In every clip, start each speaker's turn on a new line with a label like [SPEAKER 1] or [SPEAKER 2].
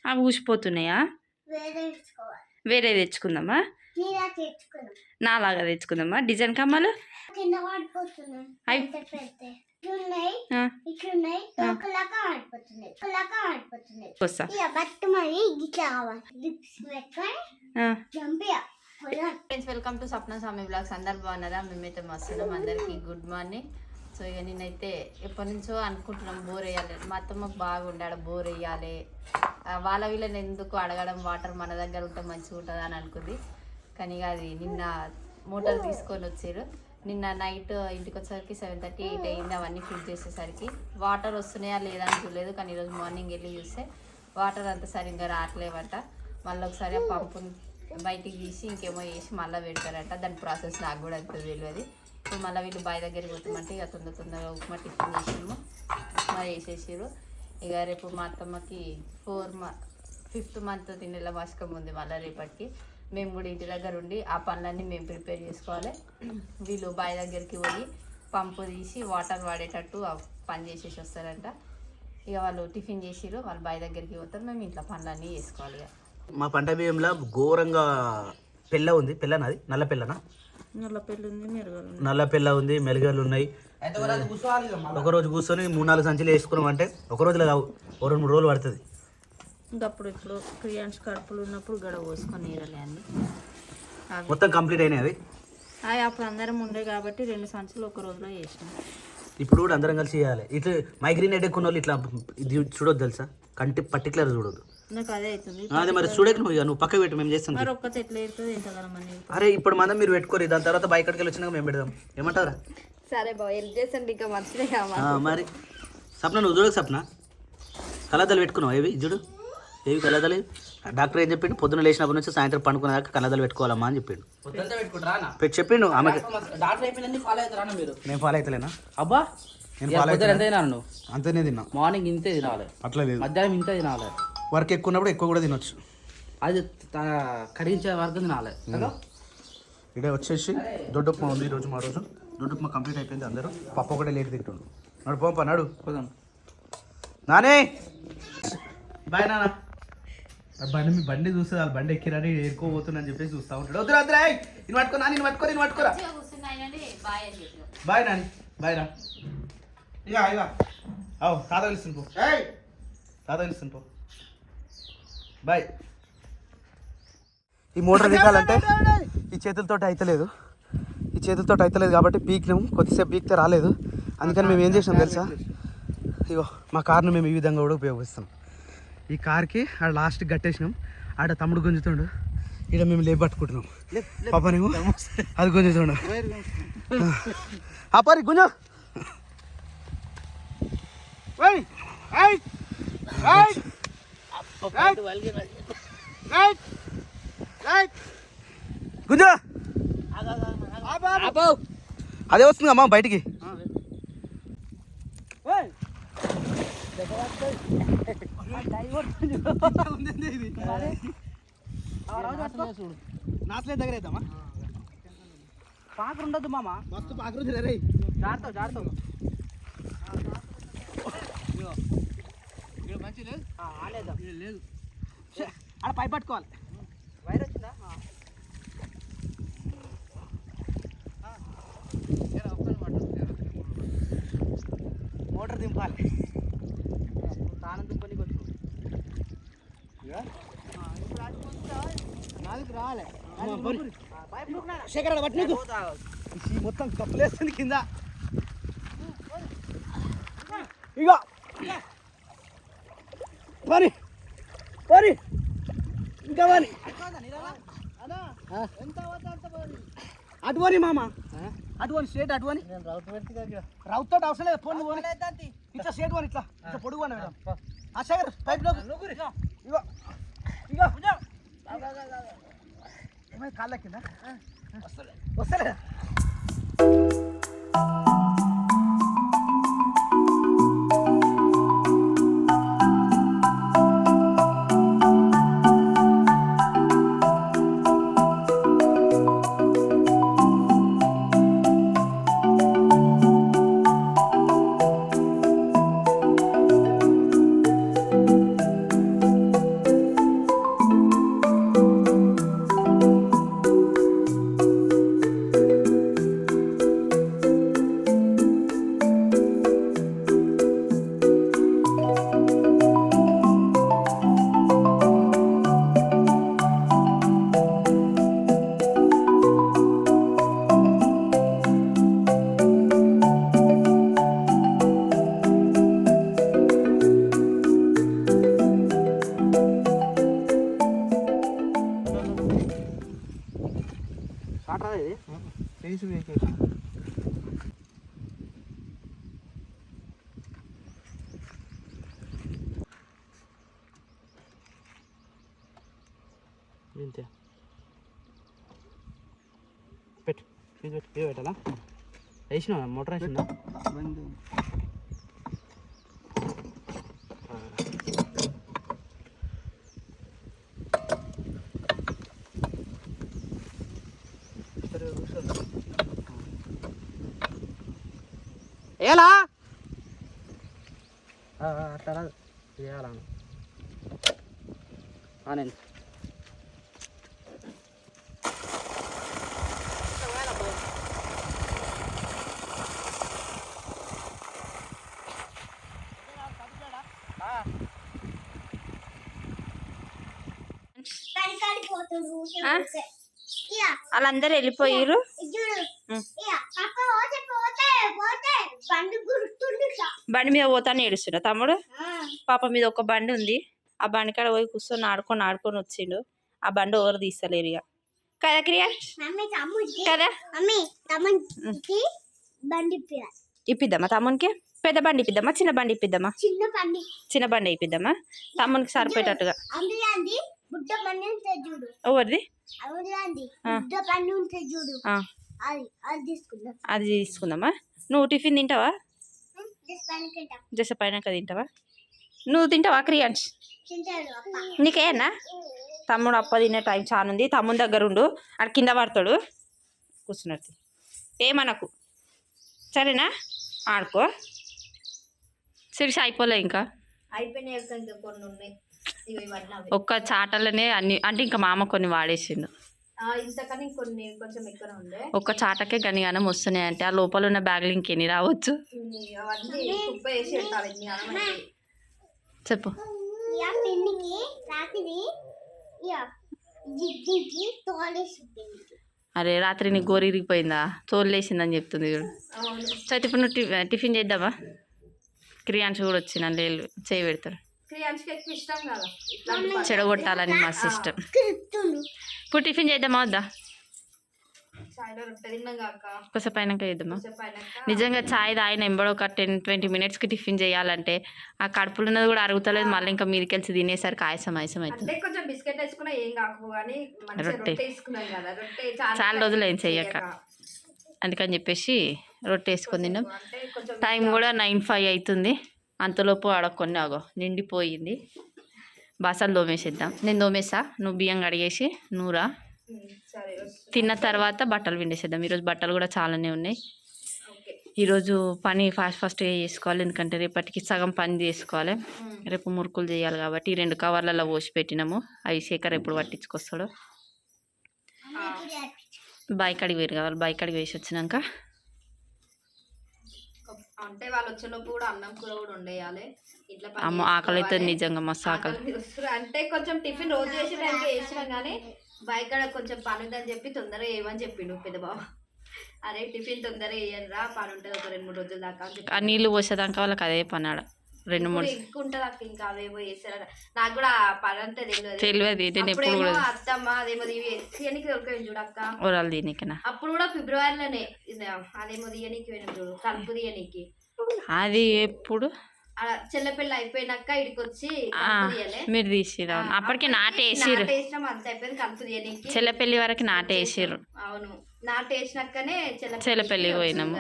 [SPEAKER 1] అవి ఊసిపోతున్నాయా? వేరే తెచ్చుకుందామా? నాలాగా తెచ్చుకుందామా డిజైన్ కమ్మలు? Friends, welcome to Sapna Swami blogs. అందరు బాగున్నారా? మేమైతే మస్తున్నాం. అందరికి గుడ్ మార్నింగ్. సో ఇక నేనైతే ఎప్పటి నుంచో అనుకుంటున్నాం బోర్ వేయాలి. మా అత్తమ్మకు బాగుండాలి బోర్ వేయాలి, వాళ్ళ వీళ్ళని ఎందుకు అడగడం, వాటర్ మన దగ్గర ఉంటే మంచిగా ఉంటుంది అని అనుకుంది. కానీ ఇక అది నిన్న మోటార్ తీసుకొని వచ్చారు. నిన్న నైట్ ఇంటికి వచ్చేసరికి 7:30, 8 అయింది. అవన్నీ ఫిల్ చేసేసరికి వాటర్ వస్తున్నాయా లేదా అని చూడలేదు. కానీ ఈరోజు మార్నింగ్ వెళ్ళి చూస్తే వాటర్ అంత సరిగ్గా రావట్లేవట. మళ్ళీ ఒకసారి ఆ పంపుని బయటికి తీసి ఇంకేమో వేసి మళ్ళీ పెడతారట. దాని ప్రాసెస్ నాకు కూడా అంత తెలియదు. సో మళ్ళీ వీళ్ళు బావి దగ్గరికి పోతామంటే ఇక తొందరగా ఉప్మా టిఫిన్ చేసాము, ఉప్మా వేసేసారు. ఇక రేపు మా అత్తమ్మకి 5th మంత్ తినేలా వాషకం ఉంది. మళ్ళీ రేపటికి మేము కూడా ఇంటి దగ్గర ఉండి ఆ పనులన్నీ మేము ప్రిపేర్ చేసుకోవాలి. వీళ్ళు బావి దగ్గరికి పోయి పంపు తీసి వాటర్ వాడేటట్టు పని చేసేసి వస్తారంట. ఇక వాళ్ళు టిఫిన్ చేసిరు, వాళ్ళు బావి దగ్గరికి పోతారు, మేము ఇంట్లో పనులన్నీ చేసుకోవాలి. ఇక
[SPEAKER 2] మా పంట బియ్యంలో ఘోరంగా పెళ్ళ ఉంది. పెళ్ళనది నల్ల పెళ్ళనా? నల్ల పెళ్ళ ఉంది, మెలుగలు ఉన్నాయి. ఒకరోజు కూర్చొని 3-4 సంచులు వేసుకున్నాం అంటే ఒక రోజులో కావు, 2-3 రోజులు పడుతుంది.
[SPEAKER 1] ఇంకప్పుడు ఇప్పుడు క్రియాన్స్ కడుపులు ఉన్నప్పుడు గడవ పోసుకొని నీరలే అన్ని
[SPEAKER 2] మొత్తం కంప్లీట్ అయినాయి. అవి
[SPEAKER 1] అప్పుడు అందరం ఉండే కాబట్టి 2 సంచులు ఒక రోజులో చేసినాం.
[SPEAKER 2] ఇప్పుడు కూడా అందరం కలిసి చేయాలి. ఇట్లా మైగ్రీన్ హెడేక్ ఉన్న వాళ్ళు ఇట్లా ఇది చూడొద్దు తెలుసా, కంటి పర్టికులర్ చూడొద్దు.
[SPEAKER 1] నాకు అదే అవుతుంది.
[SPEAKER 2] అదే మరి చూడక నువ్వు పక్క పెట్టు, మేము చేస్తాం. అరే ఇప్పుడు మనం మీరు పెట్టుకోరు, దాని తర్వాత బైక్ కడికి వచ్చినాక మేము పెడదాం. ఏమంటారా?
[SPEAKER 1] సరే బాబు, హెల్ప్ చేసండి. ఇంకా మంచిదే
[SPEAKER 2] మరి సప్న నువ్వు చూడక సప్న కలదలు పెట్టుకున్నావు. ఏవి చూడు, ఏవి కలదలు. డాక్టర్ ఏం చెప్పిండు, పొద్దున్న లేచినప్పటి నుంచి సాయంత్రం పండుకునేదాకా కలదలు పెట్టుకోవాలమ్మా అని చెప్పిండు. చెప్పిండు ఆమె. నేను ఫాలో అవుతలేనా?
[SPEAKER 3] అబ్బా
[SPEAKER 2] నేను అంతనే తిన్నా.
[SPEAKER 3] మార్నింగ్ ఇంతే తినాలి, అట్లా లేదు మధ్యాహ్నం ఇంతే తినాలి.
[SPEAKER 2] వర్క్ ఎక్కువ ఉన్నప్పుడు ఎక్కువ కూడా తినొచ్చు.
[SPEAKER 3] అది కడిగించే వరకు తినాలి.
[SPEAKER 2] ఇక్కడ వచ్చేసి దొడ్డుప్మా ఉంది. ఈరోజు మా రోజు దొడ్డుప్మా కంప్లీట్ అయిపోయింది. అందరూ పప్పు ఒకటే లేట్ తింటుండు. నడు పోంప నడు పోదాం. నానే బాయ్ నాన్న. బండి మీ బండి చూస్తే వాళ్ళ బండి ఎక్కిరని ఏరుకోబోతుందని చెప్పేసి చూస్తూ ఉంటాడు. వద్దురా వద్దురా, నేను పట్టుకో నా, నేను పట్టుకో, నేను పట్టుకోరా. బాయ్ నాని, బాయ్ రా. ఇక ఇక అవు తాత పిలుస్తుంది పో, తాత పిలుస్తుంది పో, బాయ్. ఈ మోటార్ దిగాలంటే ఈ చేతులతో అవుతలేదు, ఈ చేతులతో అవుతలేదు కాబట్టి పీక్నాము. కొద్దిసేపు పీక్తే రాలేదు. అందుకని మేము ఏం చేసినాం తెలుసా, ఇగో మా కార్ను మేము ఈ విధంగా కూడా ఉపయోగిస్తాం. ఈ కార్కి ఆడ లాస్ట్ కట్టేసినాం. ఆడ తమ్ముడు గుంజుతుండు, ఇక్కడ మేము లేపు పట్టుకుంటున్నాం. పాపనేమో అది గుంజుతుండు. ఆ పరి గుంజు. గుంజు అదే వస్తుంది అమ్మా బయటికి. నాస్లే దగ్గర అవుతామా?
[SPEAKER 3] పాకరు ఉండద్దు మామ,
[SPEAKER 2] మస్తు పాకరు రే.
[SPEAKER 3] జాడతావు జాడతావు.
[SPEAKER 2] మంచి లేదు
[SPEAKER 3] లేదు,
[SPEAKER 2] ఆడ పై పట్టుకోవాలి.
[SPEAKER 3] వైర్ వచ్చిందా?
[SPEAKER 2] మోటార్ దింపాలి.
[SPEAKER 3] తానం దుప్పనికి వచ్చు.
[SPEAKER 2] నాలుగు రావాలి. శేఖర్ పట్టి మొత్తం కప్పులేస్తుంది కింద. ఇగో పని పని ఇంకా పని అటువని మామ, అటువని స్ట్రేట్ అటువని. రౌత్ తోటి అవసరం లేదు, ఫోన్ ఇట్లా స్ట్రేట్ వని, ఇట్లా ఇట్లా పొడుగు అని మేడం. ఆ శేఖర్ పైప్ లో ఇగో ఇగో ఏమైనా కాళ్ళ కింద వస్తలే. తీసి వేకేసి ఇంతే పెట్టు ఇది పెట్టు ఇది పెట్టాలా వేసినా మోటార్ వేసిందా ఎలా అట్లా చేయాలను నేను
[SPEAKER 1] వాళ్ళందరూ వెళ్ళిపోయారు. బండి మీద పోతాను ఏడుస్తున్నా తమ్ముడు. పాప మీద ఒక బండి ఉంది, ఆ బండి కాడ పోయి కూర్చొని ఆడుకొని వచ్చిండు. ఆ బండి ఎవరు తీస్తలేరు ఇక కదా క్రియా కదా. ఇప్పిద్దామా తమ్మునికి? పెద్ద బండి ఇప్పిద్దామా చిన్న బండి ఇప్పిద్దామా? చిన్న బండి ఇప్పిద్దామా తమ్మునికి సరిపోయేటట్టుగా. ఎవరిది? అది తీసుకుందామా? నువ్వు టిఫిన్ తింటావా? జస పైన తింటావా? నువ్వు తింటావా క్రియాన్స్? నీకేనా? తమ్ముడు అప్ప తినే టైం చాలా ఉంది. తమ్ముని దగ్గర ఉండు, అక్కడ కింద పడతాడు. కూర్చున్నట్టు ఏమనకు సరేనా? ఆడుకో. సిరిసి అయిపోలే ఇంకా అయిపోయినాయి. కొన్ని ఉన్నాయి ఒక్క చాటలనే అన్ని, అంటే ఇంకా మామ కొన్ని వాడేసిండు. ఇంతకని కొన్ని కొంచెం ఎక్కువ ఉండే. ఒక్క చాటకే గనిగానం వస్తున్నాయి అంటే ఆ లోపల ఉన్న బ్యాగులు ఇంకెన్ని రావచ్చు. చెప్పు. అరే రాత్రి నీకు గోరు ఇరిగిపోయిందా? తోలేసిందని చెప్తుంది చూడు. సరే ఇప్పుడు నువ్వు టిఫిన్ చేద్దామా? క్రియాన్స్ కూడా వచ్చిన లేళ్ళు చేయి పెడతారు. చెడగొట్టాలని మా సిస్టమ్. ఇప్పుడు టిఫిన్ చేద్దామా వద్దా? కొద్దిసేపు అయినాక చేద్దామా? నిజంగా ఛాయ్ తాగిన ఎంబడో ఒక 10-20 minutesకి టిఫిన్ చేయాలంటే ఆ కడుపులో ఉన్నది కూడా అరుగుతలేదు. మళ్ళీ ఇంకా మీదకి వెళ్ళి తినేసరికి ఆయాసం అవుతుంది. రొట్టె చాలా రోజులు ఏం చెయ్యక, అందుకని చెప్పేసి రొట్టె వేసుకొని తిన్నాం. టైం కూడా 9:05 అవుతుంది. అంతలోపు ఆడకొని ఆగో నిండిపోయింది. బాసాలు దోమేసేద్దాం. నేను దోమేసా, నువ్వు బియ్యం కడిగేసి నూరా. తిన్న తర్వాత బట్టలు పిండేసేద్దాం. ఈరోజు బట్టలు కూడా చాలానే ఉన్నాయి. ఈరోజు పని ఫాస్ట్గా చేసుకోవాలి, ఎందుకంటే రేపటికి సగం పని చేసుకోవాలి. రేపు మురుకులు చేయాలి కాబట్టి 2 కవర్లలో పోసి పెట్టినాము. అవి శేఖర్ ఎప్పుడు పట్టించుకొస్తాడో. బాయ్ కడిగి వేరు కావాలి. బాయ్ కడిగి వేసి వచ్చినాక అంటే వాళ్ళు వచ్చేలోపు కూడా అన్నం కూర కూడా ఉండేయాలి. ఇట్లా అమ్మ ఆకలి అయితే నిజంగా మస్తు ఆకలి. అంటే కొంచెం టిఫిన్ రోజు చేసి టైంకి వేసినాం కానీ బైక్ కాడ కొంచెం పని ఉందని చెప్పి తొందరగా వేయమని చెప్పిండు పెద్ద బాబు. అరే టిఫిన్ తొందరగా వేయను రా, పని ఉంటుంది ఒక 2-3 రోజుల దాకా. ఆ నీళ్ళు పోసేదాకా వాళ్ళకి అదే పని ఆడ 2-3 ఎక్కువ ఉంటుంది అక్క. ఇంకా అవేమో వేసారా నాకు కూడా పని అంతా తెలియదు. నేను ఎప్పుడు కూడా అత్తమ్మ అదేమో తీయనికి దొరికాయి చూడక్క ఓరాలు దీనికినా. అప్పుడు కూడా ఫిబ్రవరిలోనే అదేమో తీయనికి పోయినాం చూడు, కలుపు తీయనికి. అది ఎప్పుడు చెల్లపిల్ల అయిపోయినాక ఇడికి వచ్చి మీరు తీసిరా? అప్పటికి నాటేసిరు. అంత అయిపోయింది కలుపు తీయనికి. చెల్లపెల్లి వరకు నాటేసిరు. అవును, నాటేసినాకనే చెల్లపెల్లి పోయినాము.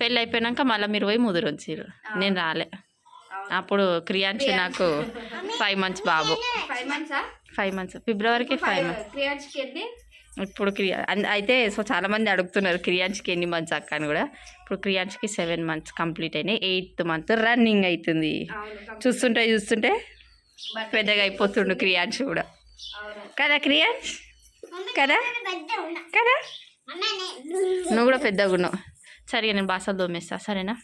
[SPEAKER 1] పెళ్ళి అయిపోయినాక మళ్ళీ మీరు పోయి ముదురు వచ్చిర్రు. నేను రాలే. అప్పుడు క్రియాన్షి నాకు 5 months బాబు. 5 months ఫిబ్రవరికి 5 months. ఇప్పుడు అయితే సో చాలామంది అడుగుతున్నారు క్రియాన్షికి ఎన్ని మంత్స్ అక్క అని కూడా. ఇప్పుడు క్రియాన్షికి 7 months కంప్లీట్ అయినాయి. 8th month రన్నింగ్ అవుతుంది. చూస్తుంటే పెద్దగా అయిపోతుండు క్రియాన్షి కూడా కదా. క్రియాన్స్ కదా కదా, నువ్వు కూడా పెద్దగా ఉన్నావు. సరిగా నేను బాసలు దోమేస్తా సరేనా?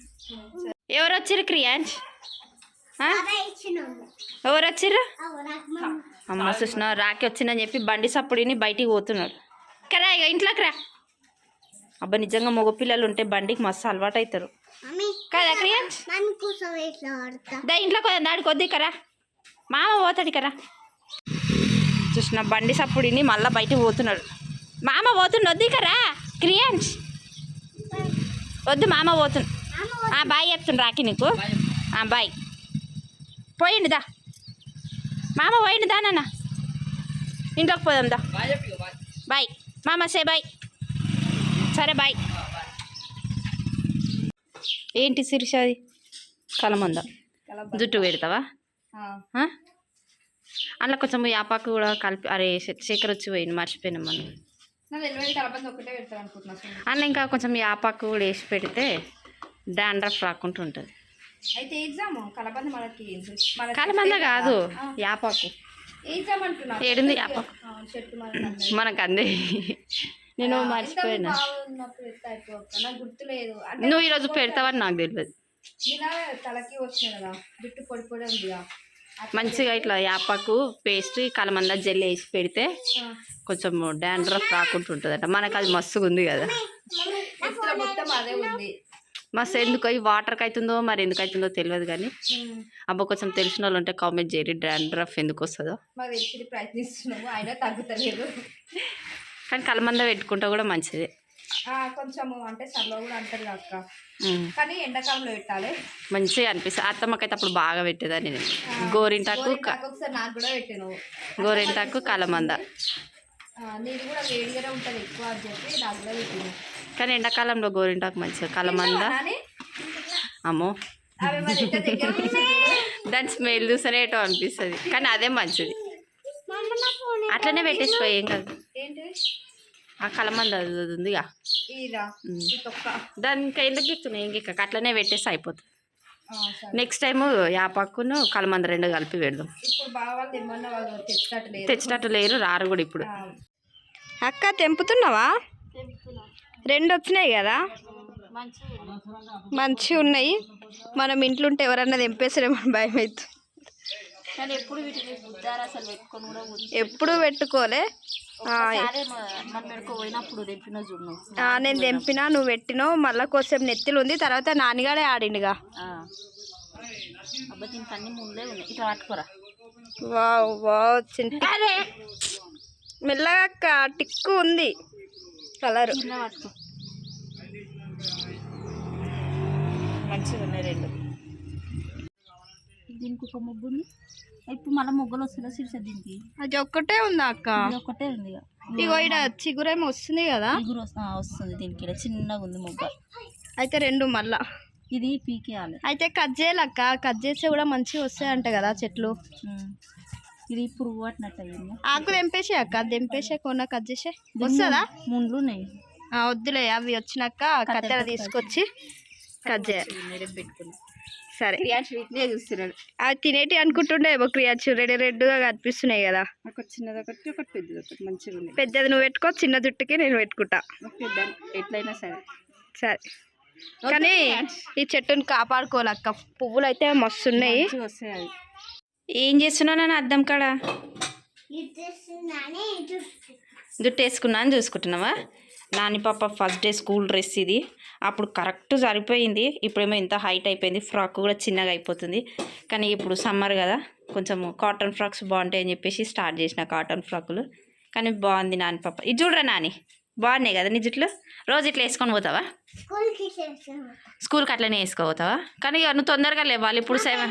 [SPEAKER 1] ఎవరు వచ్చిర్రు క్రియాన్స్? ఎవరు వచ్చిర్రు? అమ్మ చూసిన రాకి వచ్చిందని చెప్పి బండి సప్పుడిని బయటికి పోతున్నాడు కదా. ఇక ఇంట్లోకి రా. అబ్బా నిజంగా మగపిల్లలు ఉంటే బండికి మస్తు అలవాటు అవుతారు కదా క్రియాన్స్. దా ఇంట్లోకి దాడికి వద్దు కరా, మామ పోతాడు కరా. చూసిన బండి సప్పుడిని మళ్ళీ బయటికి పోతున్నాడు. మామ పోతుండు వద్దు కరా క్రియాన్స్. వద్దు మామ పోతుంది. బాయ్ చెప్తుంది రాకి నీకు. బాయ్ పోయింది దా మామ, పోయింది దా నాన్న, ఇంట్లోకి పోదాం దా. బాయ్ మామ, సే బాయ్. సరే బాయ్. ఏంటి శిరీష అది కలమంద జుట్టు పెడతావా? అందులో కొంచెం యాపాకు కూడా కలిపి, అరే చక్కెర వచ్చి పోయింది, మర్చిపోయినాం మనం. అందులో ఇంకా కొంచెం యాపాకు కూడా వేసి పెడితే డాండ్రఫ్ రాకుండా ఉంటుంది.
[SPEAKER 4] అయితే ఎగ్జామ్
[SPEAKER 1] కలమంద కాదు, యాపాకు. ఏడుంది యాపాకు? మనకు అందే, నేను మర్చిపోయినా.
[SPEAKER 4] గుర్తులేదు.
[SPEAKER 1] నువ్వు ఈరోజు పెడతావని నాకు తెలియదు.
[SPEAKER 4] తలకి వచ్చిన కదా జుట్టు పొడి పొడి ఉందిగా,
[SPEAKER 1] మంచిగా ఇట్లా యాపాకు పేస్ట్ కలమంద జెల్ వేసి పెడితే కొంచెం డాండ్రఫ్ రాకుండా ఉంటుందట. మనకు అది మస్తుగా ఉంది కదా,
[SPEAKER 4] మొత్తం అదే ఉంది.
[SPEAKER 1] మస్తు ఎందుకు ఈ వాటర్కి అవుతుందో మరి ఎందుకు అవుతుందో తెలియదు కానీ, అబ్బా కొంచెం తెలిసిన వాళ్ళు ఉంటే కామెంట్ చేయరు డాండ్రఫ్ ఎందుకు వస్తుందో.
[SPEAKER 4] మాకు తెలిసి ప్రయత్నిస్తున్నాము, అయినా తగ్గుతలేదు.
[SPEAKER 1] కానీ కలమంద పెట్టుకుంటే కూడా మంచిది.
[SPEAKER 4] కొంచెము అంటే సర్లో కూడా అంటారు అక్క, కానీ ఎండాకాలంలో పెట్టాలి,
[SPEAKER 1] మంచిగా అనిపిస్తుంది. అత్తమ్మకైతే అప్పుడు బాగా పెట్టేదాన్ని నేను. గోరింటాకు,
[SPEAKER 4] ఒకసారి నాకు కూడా పెట్టాను.
[SPEAKER 1] గోరింటాకు కలమంద.
[SPEAKER 4] నీది కూడా వేడిగానే ఉంటుంది ఎక్కువ అని చెప్పి నాకు కూడా పెట్టాను.
[SPEAKER 1] కానీ ఎండాకాలంలో గోరింటాకు మంచిగా, కలమంద అమ్మో దాని స్మెల్ చూస్తేనే ఏటో అనిపిస్తుంది, కానీ అదే మంచిది. అట్లనే పెట్టేసిపోయి ఏం కాదు. ఆ కలమంద అది ఉందిగా దానికి ఎందుకు ఎక్కుతున్నాయి, ఇంకెక్క అట్లనే పెట్టేసి అయిపోతుంది. నెక్స్ట్ టైం యాపాకును కలమంద రెండు కలిపి పెడదాం. తెచ్చినట్టు లేరు, రారు కూడా ఇప్పుడు.
[SPEAKER 4] అక్క తెంపుతున్నావా? రెండు వచ్చినాయి కదా, మంచిగా ఉన్నాయి. మనం ఇంట్లో ఉంటే ఎవరన్నా తెంపేసారేమో భయం అవుతుంది. ఎప్పుడు పెట్టుకోలే, నేను తెంపినా నువ్వు పెట్టినావు, మళ్ళీ కొంచెం నెత్తిలు ఉంది. తర్వాత నాన్నగాడే ఆడిండుగా. వావ్ వావ్, మెల్లగా టిక్కు ఉంది కలర్.
[SPEAKER 1] మంచిగా ఉన్నాయి రెండు. దీనికి ఒక ముగ్గు ఉంది, ఇప్పుడు మళ్ళీ ముగ్గులు వస్తుందా శిరీష? దీనికి
[SPEAKER 4] అది ఒక్కటే ఉందా అక్క?
[SPEAKER 1] ఒక్కటే ఉంది.
[SPEAKER 4] ఇగో ఇక్కడ చిగురేమో వస్తుంది కదా,
[SPEAKER 1] చిగురు వస్తుంది. దీనికి చిన్నగా ఉంది ముగ్గ.
[SPEAKER 4] అయితే రెండు మళ్ళా
[SPEAKER 1] ఇది పీకేయాలి.
[SPEAKER 4] అయితే కట్ చేయాలక్క, కట్ చేస్తే కూడా మంచిగా వస్తాయంట కదా చెట్లు.
[SPEAKER 1] ఇది పురుగు పట్టినట్టు అయ్యింది.
[SPEAKER 4] ఆకు తెంపేసే అక్క, తెంపేసే కొన్న కట్ చేసే వస్తుందా?
[SPEAKER 1] ముండ్లు ఉన్నాయి,
[SPEAKER 4] వద్దులే, అవి వచ్చినాక కత్తెర తీసుకొచ్చి కట్ చేయాలి.
[SPEAKER 1] పెట్టుకున్నా.
[SPEAKER 4] సరే,
[SPEAKER 1] వీటినే చూస్తున్నాడు.
[SPEAKER 4] అవి తినేటి అనుకుంటుండే క్రియాచు రెడ్గా కనిపిస్తున్నాయి కదా.
[SPEAKER 1] ఒక చిన్నది ఒకటి, ఒకటి పెద్దది ఒకటి. మంచిగా ఉంది.
[SPEAKER 4] పెద్దది నువ్వు పెట్టుకో, చిన్న జుట్టుకి నేను పెట్టుకుంటా.
[SPEAKER 1] ఎట్లయినా సరే.
[SPEAKER 4] సరే, కానీ ఈ చెట్టుని కాపాడుకోవాలక్క, పువ్వులు అయితే మస్తు ఉన్నాయి.
[SPEAKER 1] వస్తాయి. ఏం చేస్తున్నావు నాన్న అద్దం కాడ? జుట్టు వేసుకున్నా అని చూసుకుంటున్నావా? నాని పాప ఫస్ట్ డే స్కూల్ డ్రెస్ ఇది. అప్పుడు కరెక్ట్ సరిపోయింది, ఇప్పుడేమో ఇంత హైట్ అయిపోయింది. ఫ్రాక్ కూడా చిన్నగా అయిపోతుంది. కానీ ఇప్పుడు సమ్మర్ కదా, కొంచెం కాటన్ ఫ్రాక్స్ బాగుంటాయి అని చెప్పేసి స్టార్ట్ చేసిన కాటన్ ఫ్రాకులు. కానీ బాగుంది నాని పాప. ఇది చూడరా నాని, బాగున్నాయి కదా నీ జుట్లు? రోజు ఇట్లా వేసుకొని పోతావా స్కూల్కి? అట్లనే వేసుకోపోతావా? కానీ నువ్వు తొందరగా లేవాలి. ఇప్పుడు 7.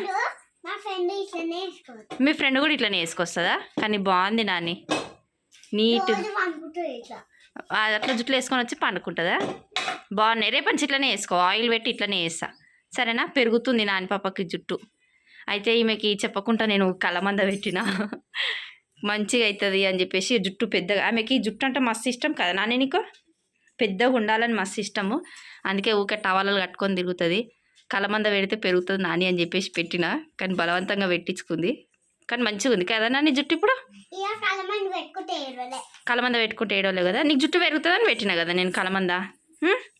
[SPEAKER 1] మీ ఫ్రెండ్ కూడా ఇట్లనే వేసుకొస్తుందా? కానీ బాగుంది నాని, నీట్. అట్లా జుట్లు వేసుకొని వచ్చి పండుకుంటుందా? బాగున్నాయి. రేపటి ఇట్లనే వేసుకో, ఆయిల్ పెట్టి ఇట్లనే వేస్తా సరేనా? పెరుగుతుంది నాని పాపకి జుట్టు. అయితే ఈమెకి చెప్పకుండా నేను కలమంద పెట్టిన మంచిగా అవుతుంది అని చెప్పేసి జుట్టు పెద్దగా. ఆమెకి జుట్టు అంటే మస్తు ఇష్టం కదా నాని, నీకు పెద్దగా ఉండాలని మస్తు ఇష్టము. అందుకే ఊకే టవాలు కట్టుకొని తిరుగుతుంది. కలమంద పెడితే పెరుగుతుంది నాని అని చెప్పేసి పెట్టిన, కానీ బలవంతంగా పెట్టించుకుంది. కానీ మంచిగా ఉంది కదా నాని జుట్టు ఇప్పుడు? కలమంద పెట్టుకుంటే ఏడవలేవు కదా, నీకు జుట్టు పెరుగుతుందని పెట్టినా కదా నేను కలమంద.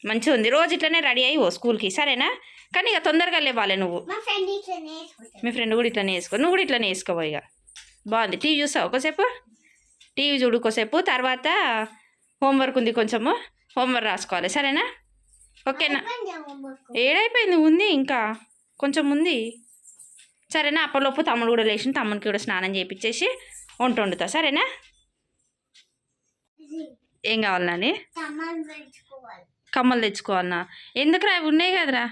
[SPEAKER 1] మంచిగా ఉంది. రోజు ఇట్లనే రెడీ అయ్యి ఓ స్కూల్కి సరేనా? కానీ ఇక తొందరగా లేవాలి నువ్వు. మీ ఫ్రెండ్ కూడా ఇట్లనే వేసుకో, నువ్వు కూడా ఇట్లనే వేసుకోవా. ఇక బాగుంది. టీవీ చూస్తావు ఒకసేపు, టీవీ చూడు ఒకసేపు. తర్వాత హోంవర్క్ ఉంది, కొంచెము హోంవర్క్ రాసుకోవాలి సరేనా? ఓకేనా? ఏడైపోయింది, ఉంది ఇంకా కొంచెం ఉంది సరేనా? అప్పటిలోపు తమ్ముడు కూడా లేచి తమ్ముడికి కూడా స్నానం చేయించేసి వంట వండుతా సరేనా? ఏం కావాలి నాని? కమ్మలు తెచ్చుకోవాలనా? ఎందుకురా అవి ఉన్నాయి కదరా.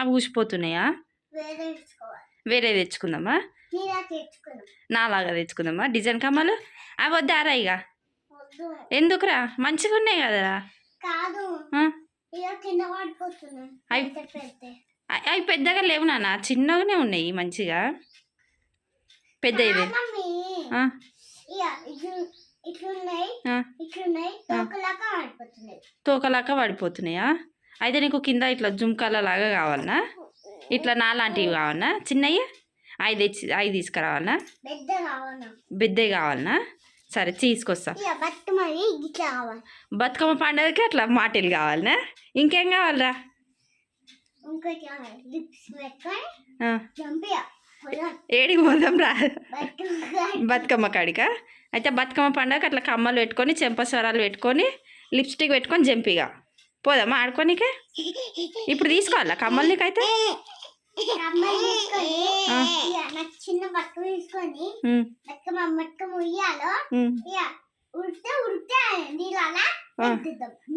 [SPEAKER 1] అవి ఊసిపోతున్నాయా? వేరే తెచ్చుకుందామా? నాలాగా తెచ్చుకుందామా డిజైన్ కమ్మలు? అవి వద్దారా ఇక? ఎందుకురా, మంచిగా ఉన్నాయి కదరా. అవి పెద్దగా లేవు నాన్న, చిన్నగానే ఉన్నాయి మంచిగా. పెద్ద ఇవి తోకలాగా పడిపోతున్నాయా? అయితే నీకు కింద ఇట్లా జుంకాల లాగా కావాలనా? ఇట్లా నాలాంటివి కావాలనా? చిన్నవి అవి తీసుకురావాలనా? పెద్దవి కావాలనా? సరే తీసుకొస్తా. బతుకమ్మ పండుగకి అట్లా మాటలు కావాలనా? ఇంకేం కావాలరా? ఏడికి పోదాం రా? బతుకమ్మ కాడికా? అయితే బతుకమ్మ పండుగకి అట్లా కమ్మలు పెట్టుకొని చెంపస్వరాలు పెట్టుకొని లిప్స్టిక్ పెట్టుకొని జంపిగా పోదామా ఆడుకోనికే? ఇప్పుడు తీసుకోవాలా కమ్మలు నీకైతే?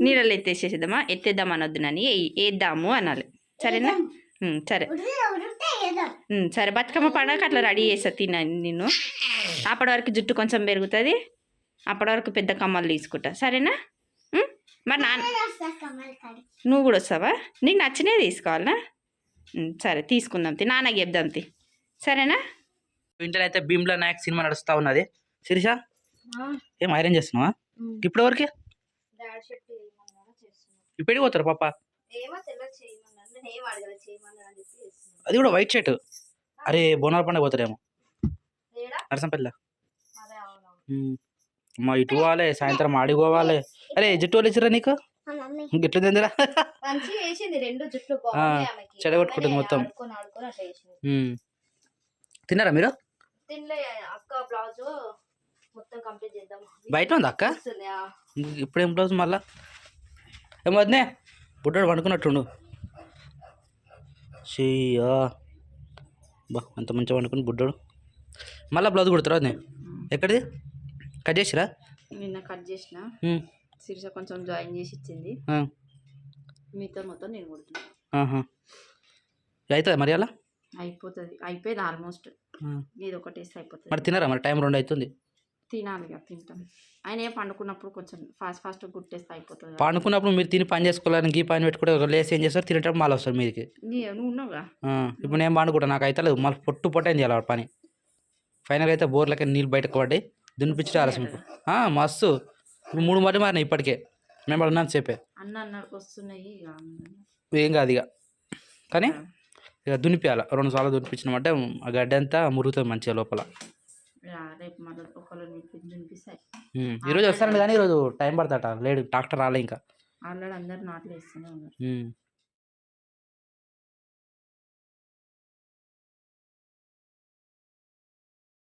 [SPEAKER 1] నీళ్ళలో ఎత్తేసేద్దామా? ఎత్తేద్దాం అనొద్దు నని, వేద్దాము అనాలి. సరేనా? సరే సరే. బతుకమ్మ పండుగకి అట్లా రెడీ చేస్తా నిన్ను. అప్పటి వరకు జుట్టు కొంచెం పెరుగుతుంది, అప్పటి వరకు పెద్ద కమ్మలు తీసుకుంటా. సరేనా? మరి నువ్వు కూడా వస్తావా? నీకు నచ్చినవి తీసుకోవాలనా? సరే తీసుకుందాం నాన్నకి చెప్దాం సరేనా?
[SPEAKER 2] ఇంట్లో అయితే భీమ్లా నాయక్ సినిమా నడుస్తూ ఉన్నది. శిరీష ఏం ఐరన్ చేస్తున్నావా ఇప్పటి వరకు? ఇప్పటికి పోతారు పాప? అది కూడా వైట్ షర్ట్. అరే బోనాల పండుగ పోతారేమో నరసంపల్లి. మా ఇటు పోవాలి, సాయంత్రం ఆడిపోవాలి. అరే జుట్టు వాళ్ళు ఇచ్చిరా నీకు? గిట్లు తిందిరా చెడగొట్టుకుంటుంది మొత్తం. తిన్నారా మీరు? బయట ఉంది అక్క. ఇప్పుడేం బ్లౌజ్ మళ్ళా ఏమో వద్దే బుడ్డాడు వండుకున్నట్టుండు. చెయ్యా బా అంత మంచిగా వండుకుని బుడ్డాడు. మళ్ళీ బ్లౌజ్ కుడతారా? వద్దే ఎక్కడిది కట్ చేసిరా?
[SPEAKER 1] నిన్న కట్ చేసిన, శిరీష కొంచెం జాయిన్ చేసి ఇచ్చింది, మీతో మొత్తం నేను కుడుతున్నా.
[SPEAKER 2] అవుతుంది మరి అలా?
[SPEAKER 1] అయిపోతుంది, అయిపోయింది ఆల్మోస్ట్. ఇది ఒకటి వేస్తే అయిపోతుంది.
[SPEAKER 2] మరి తినరా? మరి టైం 2 అవుతుంది.
[SPEAKER 1] తినాలి ఇక, తింటాం. ఆయన ఏ పండుకున్నప్పుడు కొంచెం ఫాస్ట్ గుట్టేస్తే అయిపోతుంది.
[SPEAKER 2] పండుకున్నప్పుడు మీరు తిని పని చేసుకోవాలని ఈ పని పెట్టుకుంటే లేసి ఏం చేస్తారు? తినేటప్పుడు మళ్ళీ వస్తారు మీదికి.
[SPEAKER 1] నువ్వు ఉన్నావుగా.
[SPEAKER 2] ఇప్పుడు నేను పండుకుంటా, నాకు అయితే లేదు. మళ్ళీ పొట్టు ఏం చేయాలి పని. ఫైనల్గా అయితే బోర్లకి నీళ్ళు బయటకు పడ్డాయి, దునిపించి ఆలస్యం. మస్తు ఇప్పుడు 3 మళ్ళీ మారినాయి ఇప్పటికే. మేము కూడా ఉన్నాను చెప్పే
[SPEAKER 1] అన్నకు వస్తున్నాయి
[SPEAKER 2] ఏం కాదు ఇక. కానీ ఇక దునిపియాలి, 2 సార్లు దునిపించినామంటే ఆ గడ్డ అంతా మురుగుతుంది మంచిగా లోపల.
[SPEAKER 1] రేపు మళ్ళీ ఒకళ్ళు దునిపిస్తాయి.
[SPEAKER 2] ఈరోజు వస్తానండి కానీ ఈరోజు టైం పడతాట, లేడు డాక్టర్ రాలే ఇంకా.
[SPEAKER 1] ఆల్రెడీ అందరు నాట్లు వేస్తూనే ఉన్నారు.